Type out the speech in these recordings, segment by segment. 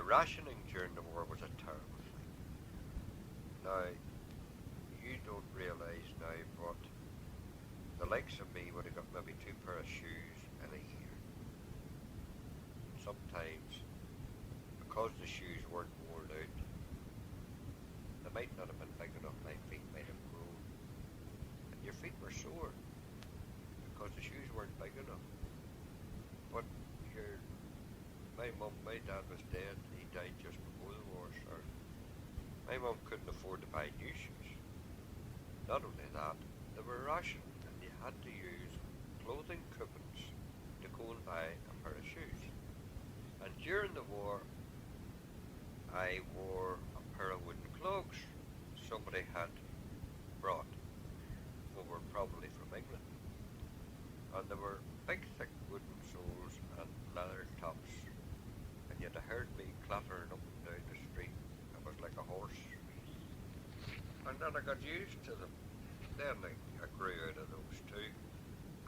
Rationing during the war was a terrible thing. Now, you don't realise now, but the likes of me would have got maybe two pair of shoes in a year. Sometimes, because the shoes weren't worn out, they might not have been big enough, my feet might have grown. And your feet were sore because the shoes weren't big enough. But your, my dad was dead. He died just before the war started. My mum couldn't afford to buy new shoes. Not only that, they were rationed and you had to use clothing coupons to go and buy a pair of shoes. And during the war, I wore a pair of wooden clogs somebody had brought. They were probably from England. And they were big, thick wooden soles and leather tops. And you'd have heard me clattering up and down the street. I was like a horse. And then I got used to them. Then I grew out of those too.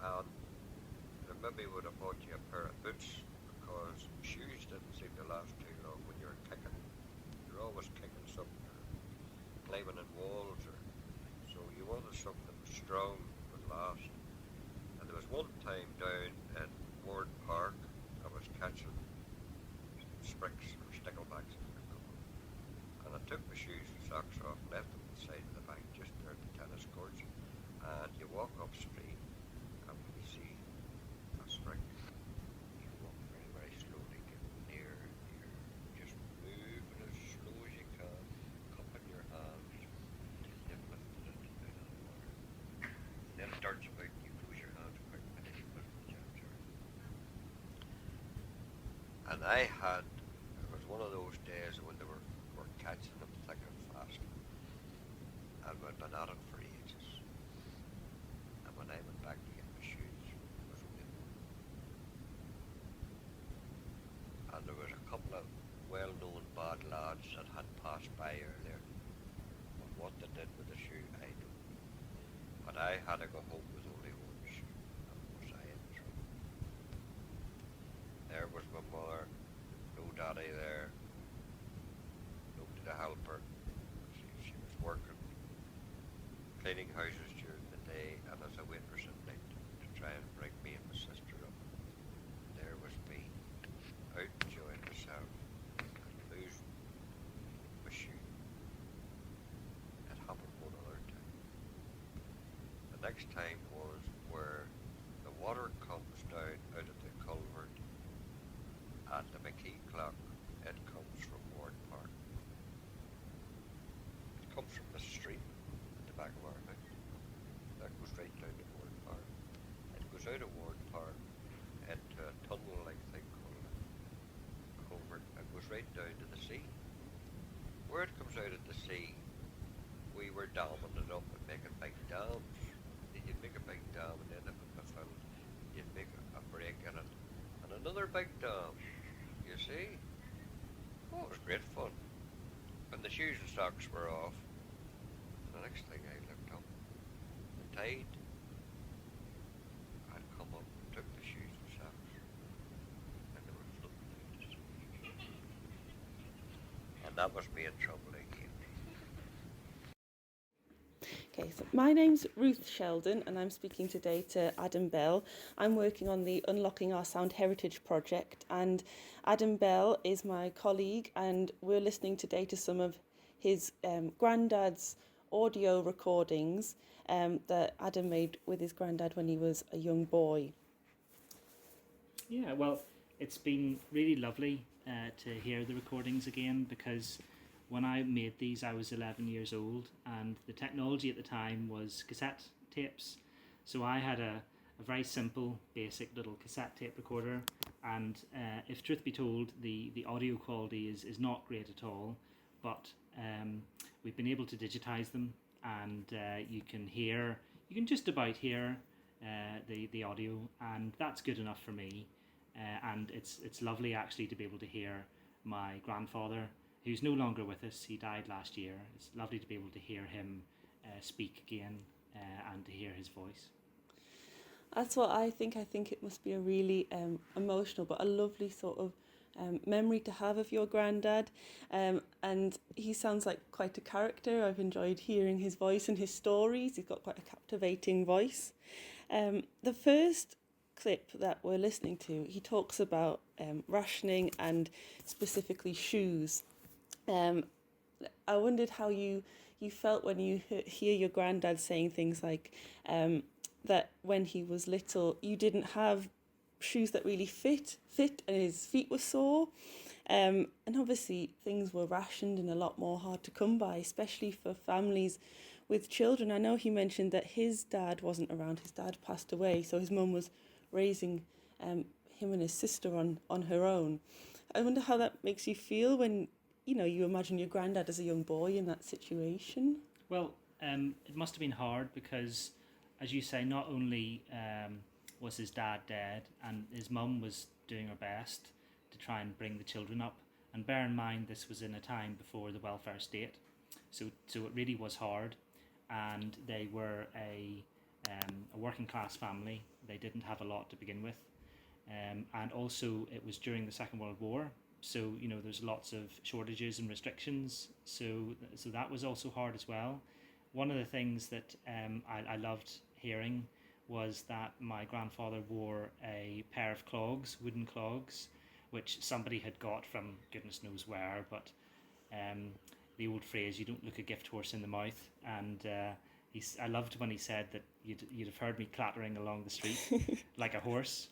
And I maybe would have bought you a pair of boots because shoes didn't seem to last too long when you were kicking. You're always kicking something or climbing in walls or so you wanted something that was strong would last. And there was one time down in Ward Park I was catching spricks or sticklebacks and I took my shoes and socks off, left them on the side of the bank just there at the tennis courts, and you walk up street and when you see a sprick you walk very, very slowly, getting near, just moving as slow as you can, cupping your hands till you've lifted it out of the water. Then it darts about, you close your hands quick and then you put it in the jam jar. And it was one of those days when they were catching them thick and fast. And we'd been at it for ages. And when I went back to get my shoes, it was only one. And there was a couple of well-known bad lads that had passed by earlier. But what they did with the shoe, I don't know. But I had to go home with only one shoe. And was I in trouble? There was my mother, no daddy there, nobody to help her. She was working, cleaning houses during the day, and as a waitress at night to try and bring me and my sister up. There was me, out enjoying myself, and losing my shoe. It happened one other time. The next time was where the water comes down out of the culvert at the McKee clock. It comes from Ward Park. It comes from the stream at the back of our house. That goes right down to Ward Park. It goes out of Ward Park into a tunnel-like thing called a culvert. It goes right down to the sea. Where it comes out of the sea, we were damming it up and making big dams. You'd make a big dam and then if it was filled, you'd make a break in it. And another big dam. You see? Oh, it was great fun. When the shoes and socks were off, the next thing I looked up, the tide had come up and took the shoes and socks, and they were floating out the sea. And that was me in trouble again. Okay, so my name's Ruth Sheldon and I'm speaking today to Adam Bell. I'm working on the Unlocking Our Sound Heritage project, and Adam Bell is my colleague, and we're listening today to some of his granddad's audio recordings that Adam made with his granddad when he was a young boy. Yeah, well, it's been really lovely to hear the recordings again, because when I made these, I was 11 years old, and the technology at the time was cassette tapes. So I had a very simple, basic little cassette tape recorder, and if truth be told, the audio quality is not great at all, but we've been able to digitize them, and you can just about hear the audio, and that's good enough for me. And it's lovely actually to be able to hear my grandfather, who's no longer with us. He died last year. It's lovely to be able to hear him speak again and to hear his voice. That's what I think. I think it must be a really emotional but a lovely sort of memory to have of your granddad. And he sounds like quite a character. I've enjoyed hearing his voice and his stories. He's got quite a captivating voice. The first clip that we're listening to, he talks about rationing and specifically shoes. I wondered how you felt when you hear your granddad saying things like that when he was little, you didn't have shoes that really fit and his feet were sore. And obviously things were rationed and a lot more hard to come by, especially for families with children. I know he mentioned that his dad wasn't around. His dad passed away, so his mum was raising him and his sister on her own. I wonder how that makes you feel when, you imagine your granddad as a young boy in that situation. Well, it must have been hard because, as you say, not only was his dad dead, and his mum was doing her best to try and bring the children up. And bear in mind, this was in a time before the welfare state, so it really was hard. And they were a working class family. They didn't have a lot to begin with, and also it was during the Second World War. So there's lots of shortages and restrictions. So that was also hard as well. One of the things that I loved hearing was that my grandfather wore a pair of clogs, wooden clogs, which somebody had got from goodness knows where. But the old phrase, "You don't look a gift horse in the mouth," and I loved when he said that you'd have heard me clattering along the street like a horse,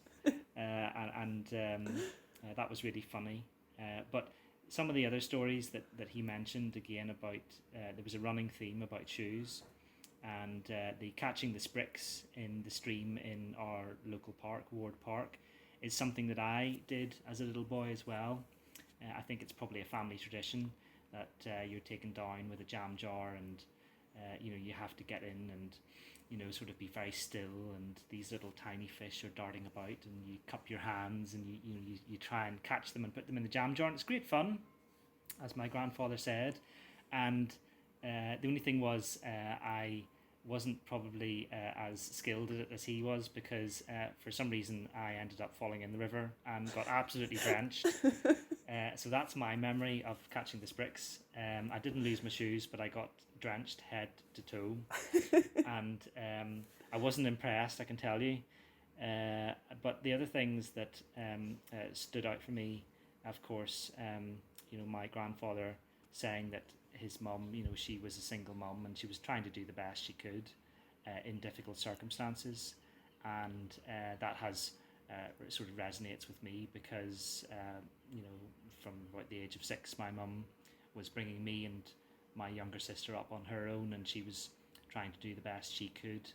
and that was really funny. But some of the other stories that he mentioned again about there was a running theme about shoes, and the catching the spricks in the stream in our local park, Ward Park, is something that I did as a little boy as well. I think it's probably a family tradition that you're taken down with a jam jar, and you have to get in and sort of be very still, and these little tiny fish are darting about, and you cup your hands and you try and catch them and put them in the jam jar, and it's great fun, as my grandfather said. And the only thing was I wasn't probably as skilled at it as he was, because for some reason I ended up falling in the river and got absolutely drenched. So that's my memory of catching the spricks. I didn't lose my shoes, but I got drenched head to toe, and I wasn't impressed, I can tell you. But the other things that stood out for me, of course, my grandfather saying that his mum, she was a single mum and she was trying to do the best she could in difficult circumstances, and that has sort of resonates with me because from about the age of 6, my mum was bringing me and my younger sister up on her own, and she was trying to do the best she could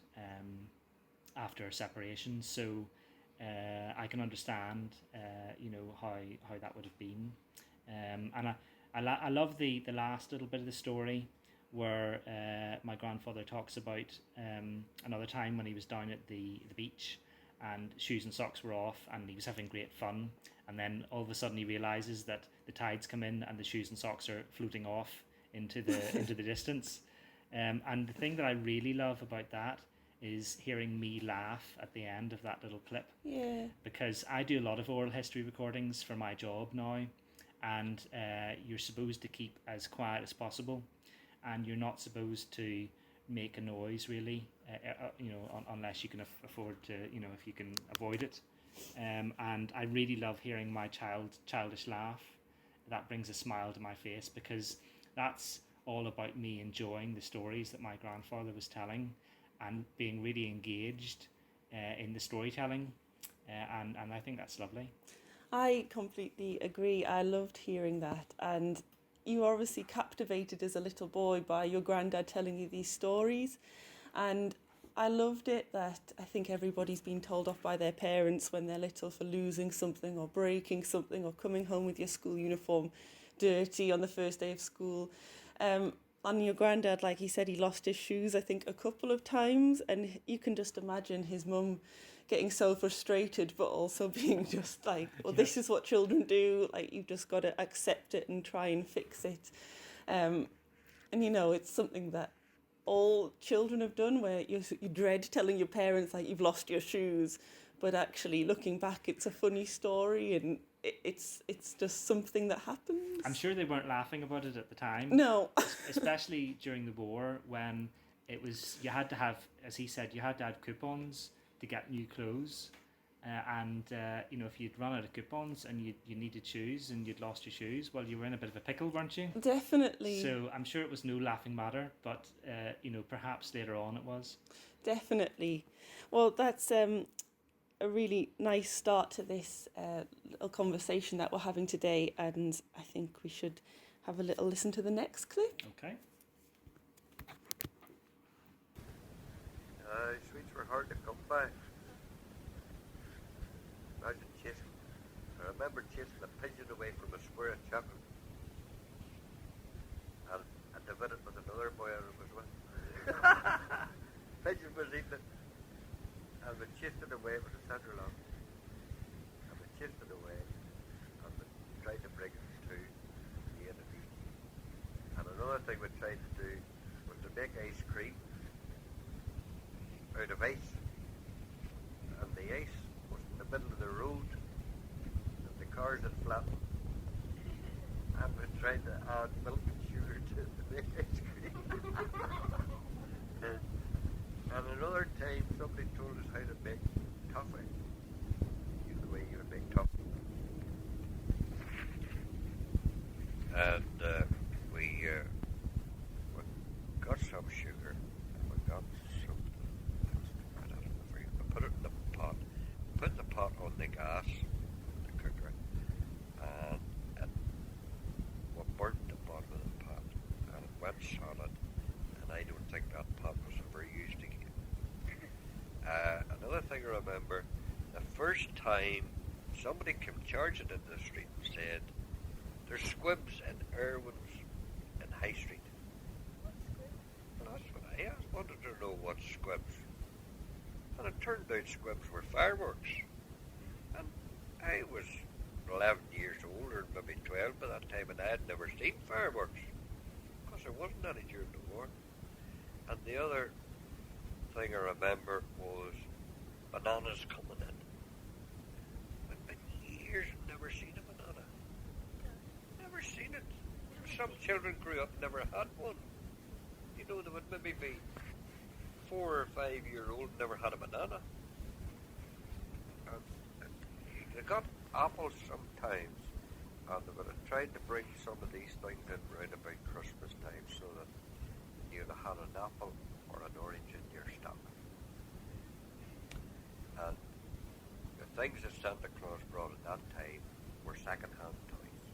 after a separation. So I can understand how that would have been, and I love the last little bit of the story where my grandfather talks about another time when he was down at the beach and shoes and socks were off and he was having great fun, and then all of a sudden he realizes that the tides come in and the shoes and socks are floating off into the distance. And the thing that I really love about that is hearing me laugh at the end of that little clip. Yeah. Because I do a lot of oral history recordings for my job now, and you're supposed to keep as quiet as possible, and you're not supposed to make a noise really, unless you can afford to, if you can avoid it. And I really love hearing my childish laugh. That brings a smile to my face, because that's all about me enjoying the stories that my grandfather was telling and being really engaged in the storytelling, and I think that's lovely. I completely agree. I loved hearing that, and you were obviously captivated as a little boy by your granddad telling you these stories, and I loved it that I think everybody's been told off by their parents when they're little for losing something or breaking something or coming home with your school uniform dirty on the first day of school. And your granddad, like he said, he lost his shoes, I think, a couple of times, and you can just imagine his mum getting so frustrated, but also being just like, well, this is what children do, like, you've just got to accept it and try and fix it. And it's something that all children have done, where you dread telling your parents, like, you've lost your shoes, but actually looking back, it's a funny story, and it's just something that happens. I'm sure they weren't laughing about it at the time. No. Especially during the war, when it was, you had to have, as he said, you had to have coupons to get new clothes. You know, if you'd run out of coupons and you needed shoes and you'd lost your shoes, well, you were in a bit of a pickle, weren't you? Definitely. So I'm sure it was no laughing matter, but you know, perhaps later on it was. Definitely. Well, that's a really nice start to this little conversation that we're having today, and I think we should have a little listen to the next clip. Okay. Sweets were hard to come by. Imagine chasing. I remember chasing a pigeon away from a square of chocolate. And I divided with another boy I was with. Pigeon was eating it. And we chased it away with a centre lock. And we chased it away. And we tried to bring it to the enemy. And another thing we tried to do was to make ice cream out of ice. And the ice was in the middle of the road. And the cars had flattened. And we tried to add milk and sugar to make ice cream. And another time somebody told us how to make toffee. You know the way you would make toffee. And we got some sugar. And we got some, I don't know, we put it in the pot. Put the pot on the gas, the cooker, and we burnt the bottom of the pot. And it went solid. And I don't think that pot was ever used again. Another thing I remember, the first time somebody came charging in the street and said, "There's squibs in Irwin's in High Street." Well, that's what I wanted to know, what squibs. And it turned out squibs were fireworks. And I was 11 years old, or maybe 12 by that time, and I had never seen fireworks, because there wasn't any during the war. And the other thing I remember was bananas coming in. I've been years and never seen a banana. Never seen it. Some children grew up and never had one. You know, they would maybe be 4 or 5 year old and never had a banana. And they got apples sometimes, and they would have tried to bring some of these things in round about Christmas time so that you'd have had an apple or an orange in your stock. And the things that Santa Claus brought at that time were second-hand toys.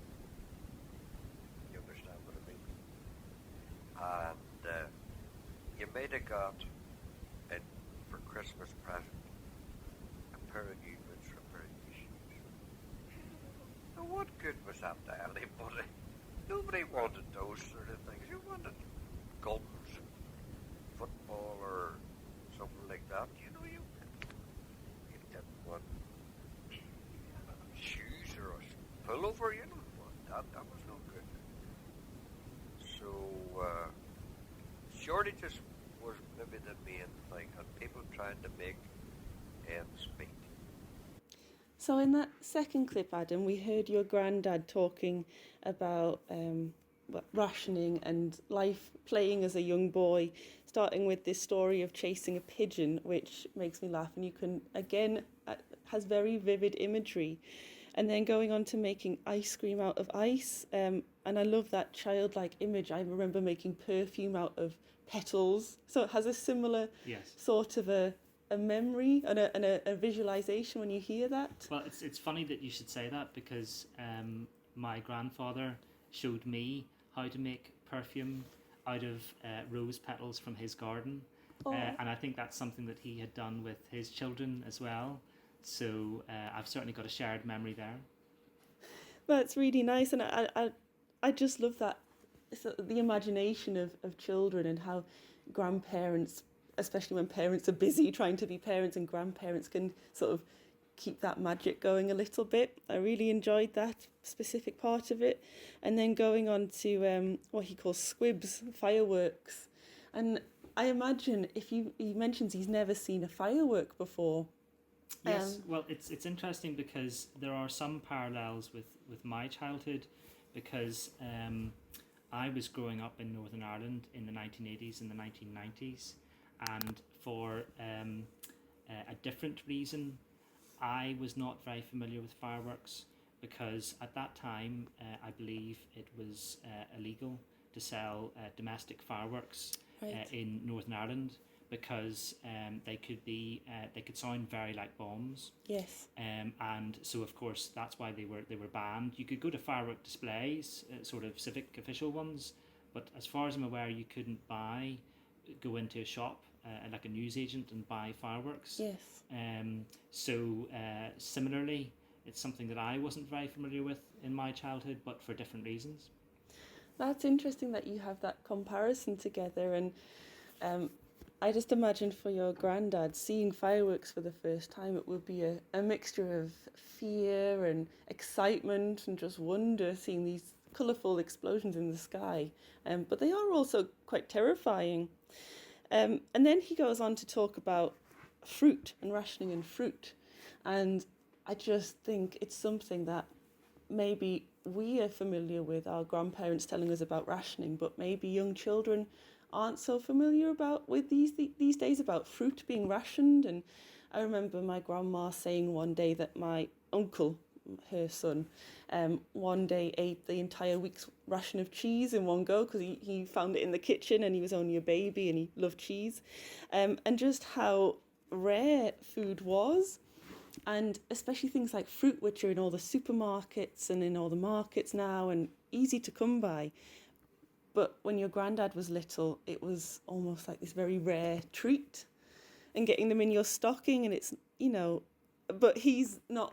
You understand what I mean? And you might have got in for Christmas present a pair of new boots or a pair of new shoes. Now what good was that to anybody? Nobody wanted those sort of things. You wanted guns, football, or something like that. You know, you didn't want shoes or a pullover. You didn't want that. That was no good. So shortages was maybe the main thing, and people trying to make ends meet. So in that second clip, Adam, we heard your granddad talking about rationing and life playing as a young boy, starting with this story of chasing a pigeon, which makes me laugh, and you can, again, has very vivid imagery. And then going on to making ice cream out of ice. And I love that childlike image. I remember making perfume out of petals. So it has a similar sort of a memory and a visualization when you hear that. Well, it's funny that you should say that, because my grandfather showed me how to make perfume out of rose petals from his garden. And I think that's something that he had done with his children as well. So I've certainly got a shared memory there. That's really nice, and I just love that, the imagination of children, and how grandparents, especially when parents are busy trying to be parents, and grandparents can sort of keep that magic going a little bit. I really enjoyed that specific part of it. And then going on to what he calls squibs, fireworks. And I imagine if he mentions he's never seen a firework before, Yes, well, it's interesting because there are some parallels with my childhood, because I was growing up in Northern Ireland in the 1980s and the 1990s, and for a different reason, I was not very familiar with fireworks, because at that time I believe it was illegal to sell domestic fireworks Right. in Northern Ireland, because they could sound very like bombs, Yes. and so of course that's why they were banned. You could go to firework displays, sort of civic official ones, but as far as I'm aware, you couldn't go into a shop like a newsagent and buy fireworks. Yes. So similarly, it's something that I wasn't very familiar with in my childhood, but for different reasons. That's interesting that you have that comparison together, and I just imagine for your granddad seeing fireworks for the first time, it would be a mixture of fear and excitement and just wonder seeing these colourful explosions in the sky. But they are also quite terrifying. And then he goes on to talk about fruit and rationing and fruit. And I just think it's something that maybe we are familiar with, our grandparents telling us about rationing, but maybe young children aren't so familiar with these days about fruit being rationed. And I remember my grandma saying one day that my uncle, her son, one day ate the entire week's ration of cheese in one go, because he found it in the kitchen and he was only a baby and he loved cheese, and just how rare food was. And especially things like fruit, which are in all the supermarkets and in all the markets now and easy to come by. But when your granddad was little, it was almost like this very rare treat, and getting them in your stocking, and it's, but he's not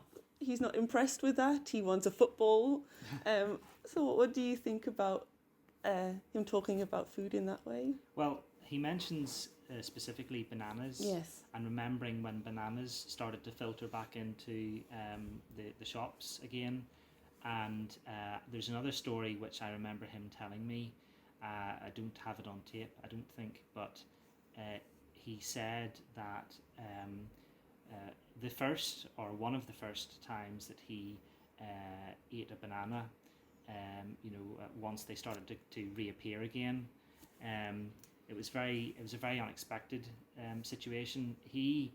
impressed with that. He wants a football. So what do you think about him talking about food in that way? Well, he mentions specifically bananas. Yes. And remembering when bananas started to filter back into the shops again. And there's another story which I remember him telling me. I don't have it on tape, I don't think, but he said that the first, or one of the first times that he ate a banana, once they started to reappear again, it was a very unexpected situation. He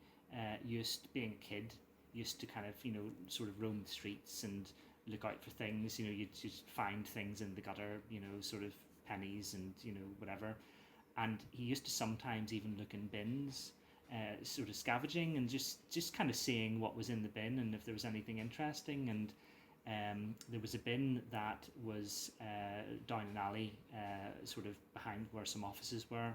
being a kid, used to kind of sort of roam the streets and look out for things. You'd just find things in the gutter, sort of pennies and whatever. And he used to sometimes even look in bins, sort of scavenging and just kind of seeing what was in the bin and if there was anything interesting. And there was a bin that was down an alley, sort of behind where some offices were.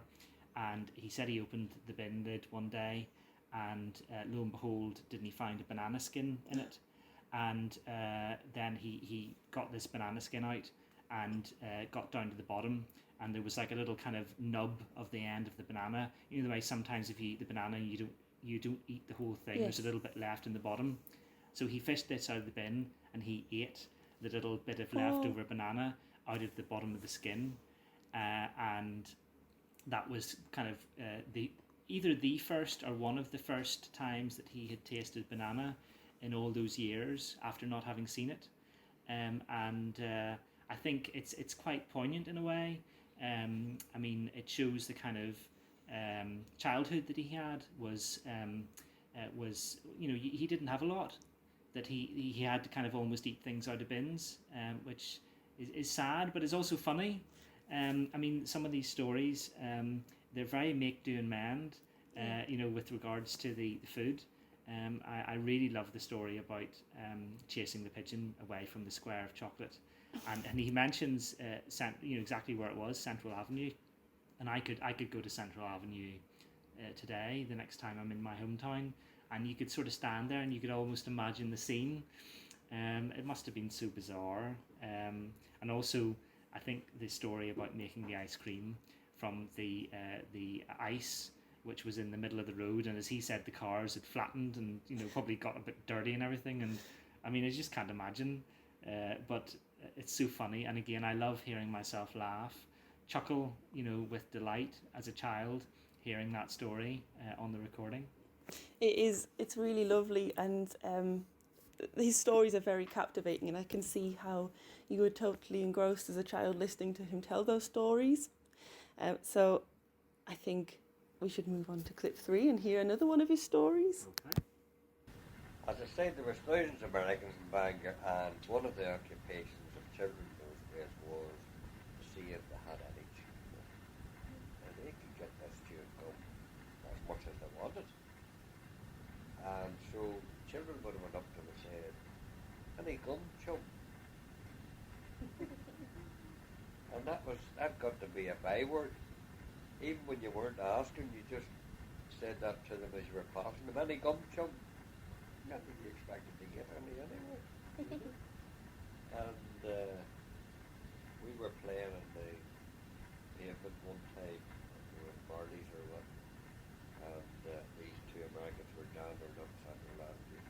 And he said he opened the bin lid one day, and lo and behold, didn't he find a banana skin in it? And then he got this banana skin out and got down to the bottom, and there was like a little kind of nub of the end of the banana. The way sometimes if you eat the banana, you don't eat the whole thing. Yes. There's a little bit left in the bottom. So he fished this out of the bin and he ate the little bit of leftover banana out of the bottom of the skin, and that was kind of either the first or one of the first times that he had tasted banana in all those years after not having seen it. I think it's quite poignant in a way. It shows the kind of childhood that he had was he didn't have a lot, that he had to kind of almost eat things out of bins, which is sad, but is also funny. Some of these stories, they're very make, do and mend, with regards to the food. I really love the story about chasing the pigeon away from the square of chocolate, and he mentions exactly where it was, Central Avenue, and I could go to Central Avenue today, the next time I'm in my hometown, and you could sort of stand there and you could almost imagine the scene. It must have been so bizarre, and also I think the story about making the ice cream from the ice, which was in the middle of the road, and as he said, the cars had flattened and probably got a bit dirty and everything, and I just can't imagine, but it's so funny. And again, I love hearing myself laugh, chuckle with delight as a child, hearing that story on the recording. It is. It's really lovely, and his stories are very captivating, and I can see how you were totally engrossed as a child listening to him tell those stories. So I think we should move on to clip 3 and hear another one of his stories. Okay. As I said, there was thousands of Americans in Bangor, and one of the occupations of children those days was to see if they had any chewing. And they could get this chewing gum as much as they wanted. And so children would have went up to them and said, "Any gum, chum?" And that got to be a byword. Even when you weren't asking, you just said that to them as you were passing them. "Any gum, chum?" Not that you expected to get any anyway. And we were playing in the pavement one time, we were in Marley's or what, and these two Americans were dandering up Santa Landry,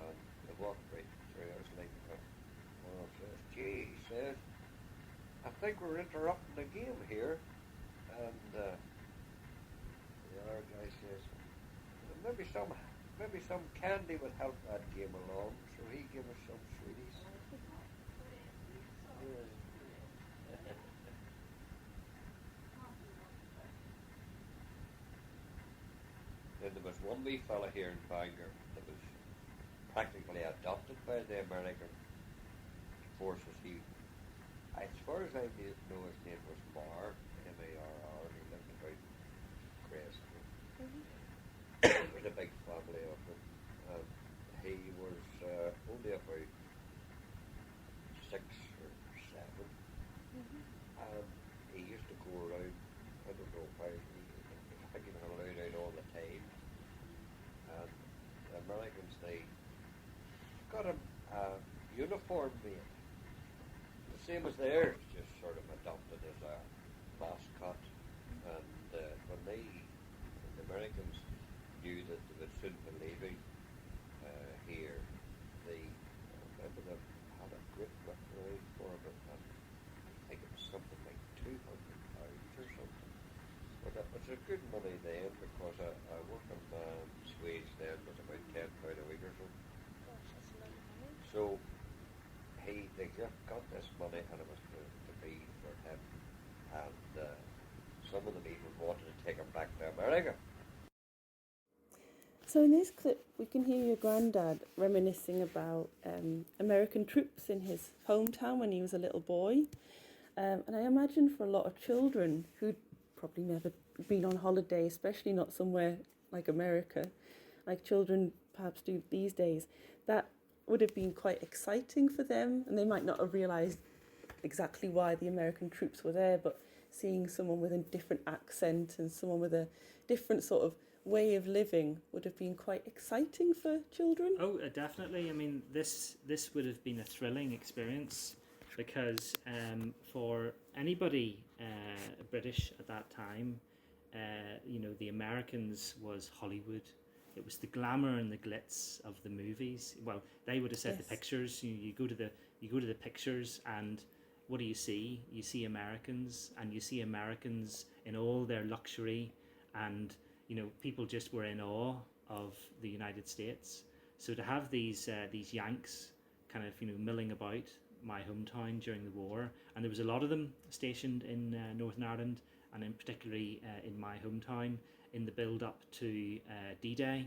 and they walked right through us like that. One of them says, "Gee," he says, "I think we're interrupting the game here." And the other guy says, maybe some candy would help that game along, so he gave us some sweeties. Then there was one wee fella here in Bangor that was practically adopted by the American forces. As far as I know, his name was Marr, M-A-R-R, and he lived about Creston. It was a big family of them. He was only about 6 or 7, and he used to go around. I don't know why. I think he was allowed out all the time. And the Americans, they got him a uniform made, the same as theirs, just sort of adopted as a mascot. And when the Americans knew that they would soon be leaving here, they remember they had a great referee for him, and I think it was something like £200 or something. But it was a good money then, because a working man's wage then was about £10 a week or so. So they got this money, and it was to be for him, and some of them even wanted to take him back to America. So in this clip, we can hear your granddad reminiscing about American troops in his hometown when he was a little boy. And I imagine for a lot of children who'd probably never been on holiday, especially not somewhere like America, like children perhaps do these days, that would have been quite exciting for them, and they might not have realised exactly why the American troops were there, but seeing someone with a different accent and someone with a different sort of way of living would have been quite exciting for children. Oh, definitely. I mean, this would have been a thrilling experience, because for anybody British at that time, the Americans was Hollywood. It was the glamour and the glitz of the movies. Well, they would have said. Yes. The pictures. You go to the pictures, and what do you see? You see Americans, and you see Americans in all their luxury, and people just were in awe of the United States. So to have these Yanks kind of milling about my hometown during the war, and there was a lot of them stationed in Northern Ireland, and in particularly in my hometown in the build up to D-Day.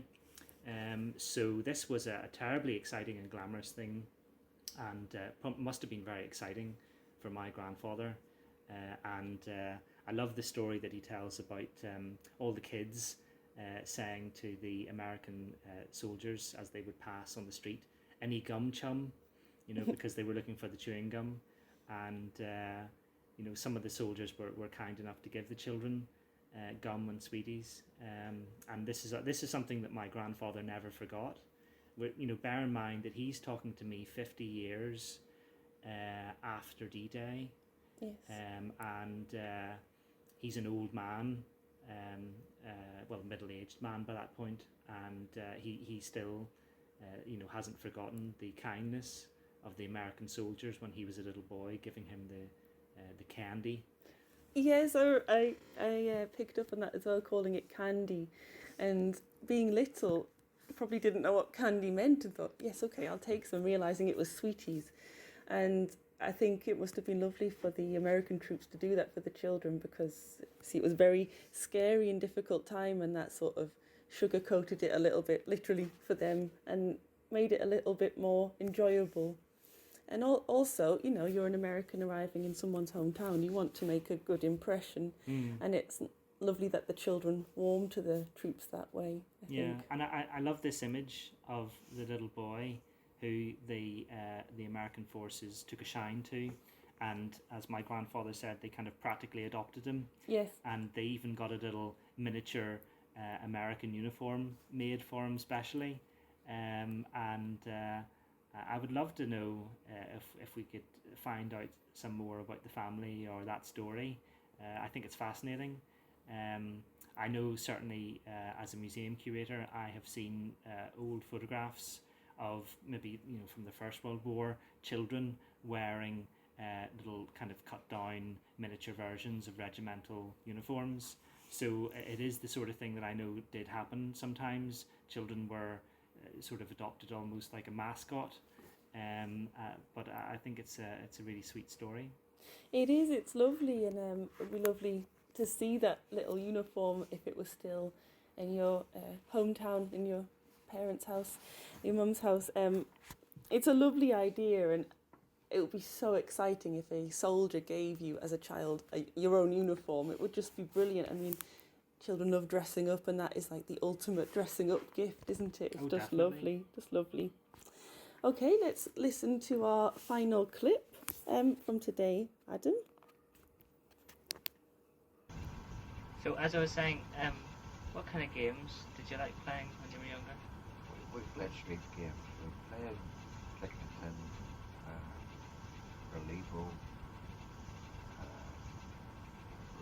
So this was a terribly exciting and glamorous thing, and must have been very exciting for my grandfather. And I love the story that he tells about all the kids saying to the American soldiers as they would pass on the street, "Any gum, chum?" Because they were looking for the chewing gum. And some of the soldiers were kind enough to give the children gum and sweeties. And this is something that my grandfather never forgot. Bear in mind that he's talking to me 50 years after D-Day. Yes. And he's an old man, middle-aged man by that point, and he still, hasn't forgotten the kindness of the American soldiers when he was a little boy, giving him the candy. Yeah, so I picked up on that as well, calling it candy, and being little, probably didn't know what candy meant and thought, yes, okay, I'll take some, realizing it was sweeties, and I think it must have been lovely for the American troops to do that for the children because see, it was a very scary and difficult time, and that sort of sugar coated it a little bit, literally for them, and made it a little bit more enjoyable. And also, you know, you're an American arriving in someone's hometown. You want to make a good impression, Mm. and it's lovely that the children warm to the troops that way. I Yeah, think. and I love this image of the little boy who the American forces took a shine to, and as my grandfather said, they kind of practically adopted him, Yes. and they even got a little miniature American uniform made for him specially, and I would love to know if we could find out some more about the family or that story. I think it's fascinating. I know certainly as a museum curator, I have seen old photographs of maybe from the First World War children wearing little kind of cut down miniature versions of regimental uniforms. So it is the sort of thing that I know did happen sometimes. Children were sort of adopted almost like a mascot. But I think it's a really sweet story. It is. It's lovely, and it'd be lovely to see that little uniform if it was still in your hometown, in your parents' house, your mum's house. It's a lovely idea, and it would be so exciting if a soldier gave you, as a child, your own uniform. It would just be brilliant. I mean, children love dressing up, and that is like the ultimate dressing up gift, isn't it? It's just Definitely. lovely, just lovely. Okay, let's listen to our final clip from today, Adam. So as I was saying, what kind of games did you like playing when you were younger? We played street games. We played Click the Tin, Relivo.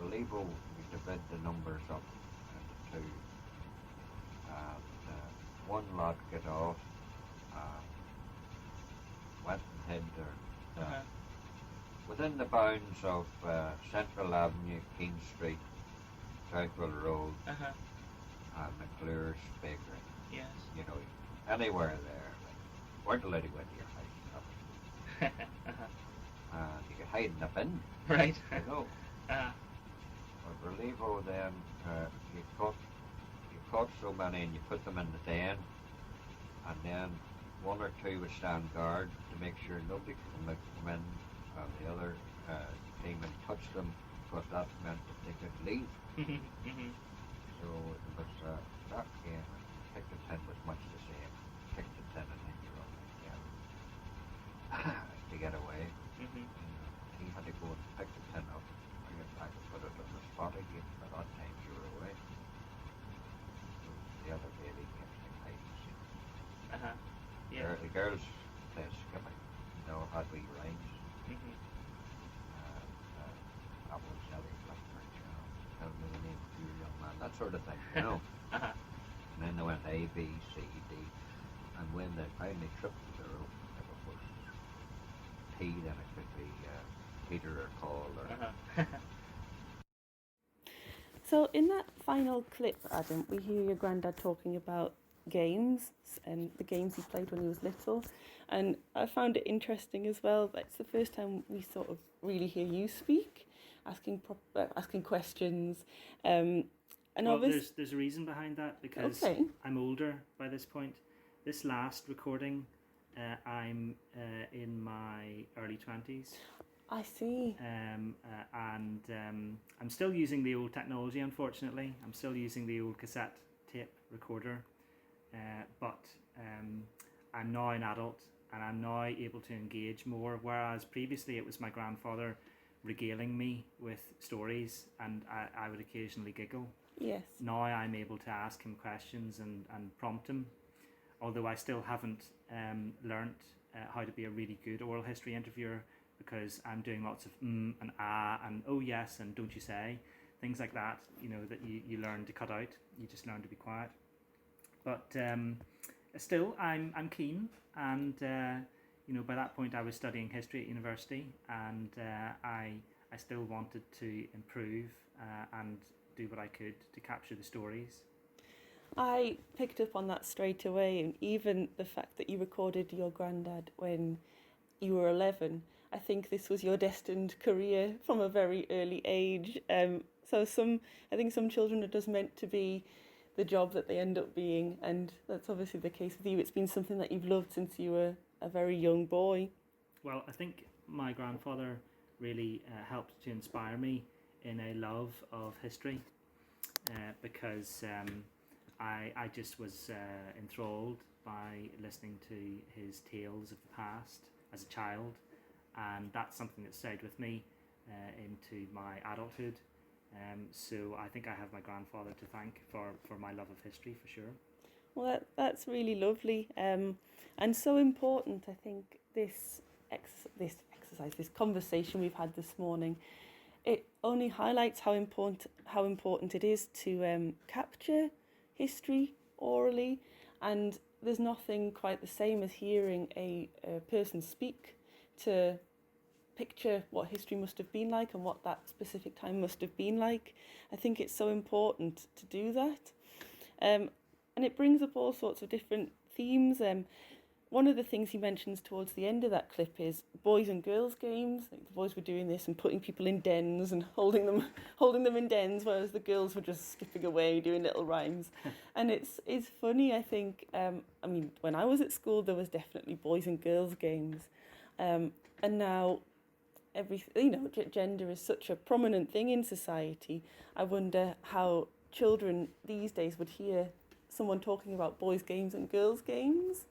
Relivo, we divide the numbers up into two. And one lot get off, went and hid their within the bounds of Central Avenue, King Street, Southwell Road, and McClure's Bakery. Yes. You know, anywhere there. Like, weren't allowed to go into your house. And you could hide in the bin. Right. You know. But Relivo then, you caught so many and you put them in the den, and then one or two would stand guard to make sure nobody could come in, and the other team and touch them, because that meant that they could leave. So it was that game. Kick the Tin was much the same. Kick the tin and then you run again to get away. He had to go and pick the tin up, bring it back and put it on the spot again. By that time you were away. So the other baby games like hide and seek. Yeah. The girls play skipping. You know, had wee rhymes. Apple jelly, blackbird, you know, tell me the name of your young man, that sort of thing, you know. And then they went A, B, C, D, and when they finally tripped the rope, if it was P, then it could be Peter or Paul or... So in that final clip, Adam, we hear your granddad talking about games and the games he played when he was little, and I found it interesting as well that it's the first time we sort of really hear you speak, asking questions, and Well, obviously there's a reason behind that, because Okay. I'm older by this point. This last recording, I'm in my early 20s. I see. And I'm still using the old technology, unfortunately. I'm still using the old cassette tape recorder, but I'm now an adult and I'm now able to engage more, whereas previously it was my grandfather regaling me with stories and I would occasionally giggle. Yes. Now I'm able to ask him questions and prompt him, although I still haven't learnt how to be a really good oral history interviewer, because I'm doing lots of and and oh yes and don't you say, things like that, you know, that you learn to cut out. You just learn to be quiet. But still, I'm keen, and you know, by that point I was studying history at university, and I I still wanted to improve and do what I could to capture the stories. I picked up on that straight away, and even the fact that you recorded your Grandad when you were 11. I think this was your destined career from a very early age. I think some children are just meant to be the job that they end up being, and that's obviously the case with you. It's been something that you've loved since you were a very young boy. Well, I think my grandfather really helped to inspire me in a love of history because I just was enthralled by listening to his tales of the past as a child, and that's something that stayed with me into my adulthood. So I think I have my grandfather to thank for my love of history, for sure. Well, that's really lovely, and so important. I think this exercise, this conversation we've had this morning, it only highlights how important it is to capture history orally, and there's nothing quite the same as hearing a person speak to picture what history must have been like and what that specific time must have been like. I think it's so important to do that. And it brings up all sorts of different themes. One of the things he mentions towards the end of that clip is boys and girls games. Like the boys were doing this and putting people in dens and holding them in dens, whereas the girls were just skipping away doing little rhymes. And it's funny, I think. I mean, when I was at school, there was definitely boys and girls games, and now gender is such a prominent thing in society. I wonder how children these days would hear someone talking about boys' games and girls' games.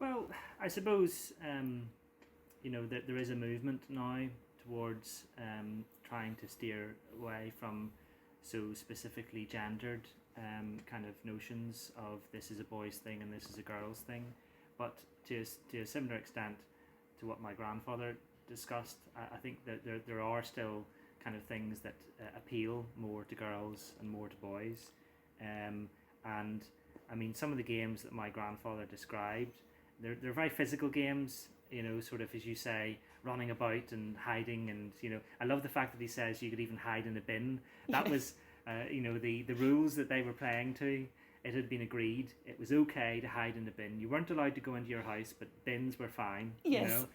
Well, I suppose that there is a movement now towards trying to steer away from so specifically gendered kind of notions of this is a boys' thing and this is a girls' thing. But to a similar extent to what my grandfather discussed, I think that there are still kind of things that appeal more to girls and more to boys. And I mean, some of the games that my grandfather described, they're very physical games, sort of, as you say, running about and hiding. And, I love the fact that he says you could even hide in a bin. That was, the rules that they were playing to. It had been agreed. It was okay to hide in the bin. You weren't allowed to go into your house, but bins were fine. Yes.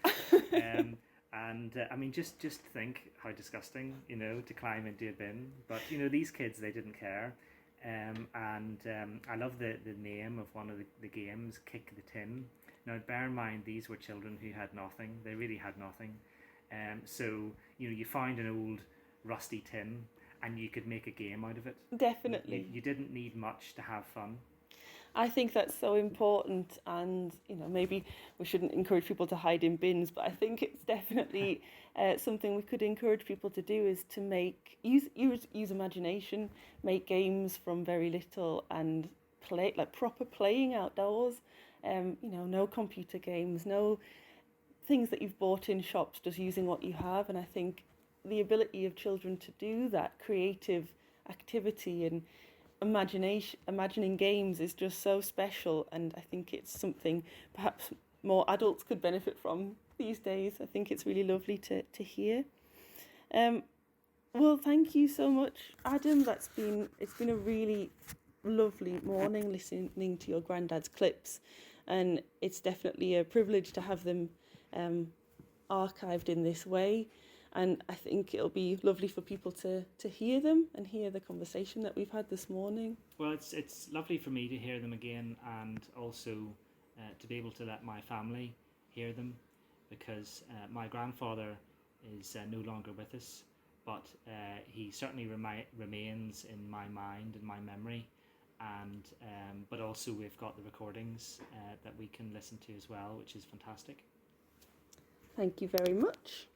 And I mean, just think how disgusting, to climb into a bin. But, these kids, they didn't care. I love the name of one of the games, Kick the Tin. Now, bear in mind, these were children who had nothing. They really had nothing. So, you find an old rusty tin and you could make a game out of it. Definitely. You didn't need much to have fun. I think that's so important, and maybe we shouldn't encourage people to hide in bins, but I think it's definitely something we could encourage people to do, is to use imagination, make games from very little, and play like proper playing outdoors. No computer games, no things that you've bought in shops, just using what you have. And I think the ability of children to do that creative activity and imagining games is just so special, and I think it's something perhaps more adults could benefit from these days. I think it's really lovely to hear. Well, thank you so much, Adam. It's been a really lovely morning listening to your Grandad's clips, and it's definitely a privilege to have them archived in this way. And I think it'll be lovely for people to hear them and hear the conversation that we've had this morning. Well, it's lovely for me to hear them again, and also to be able to let my family hear them, because my grandfather is no longer with us, but he certainly remains in my mind and my memory. And but also we've got the recordings that we can listen to as well, which is fantastic. Thank you very much.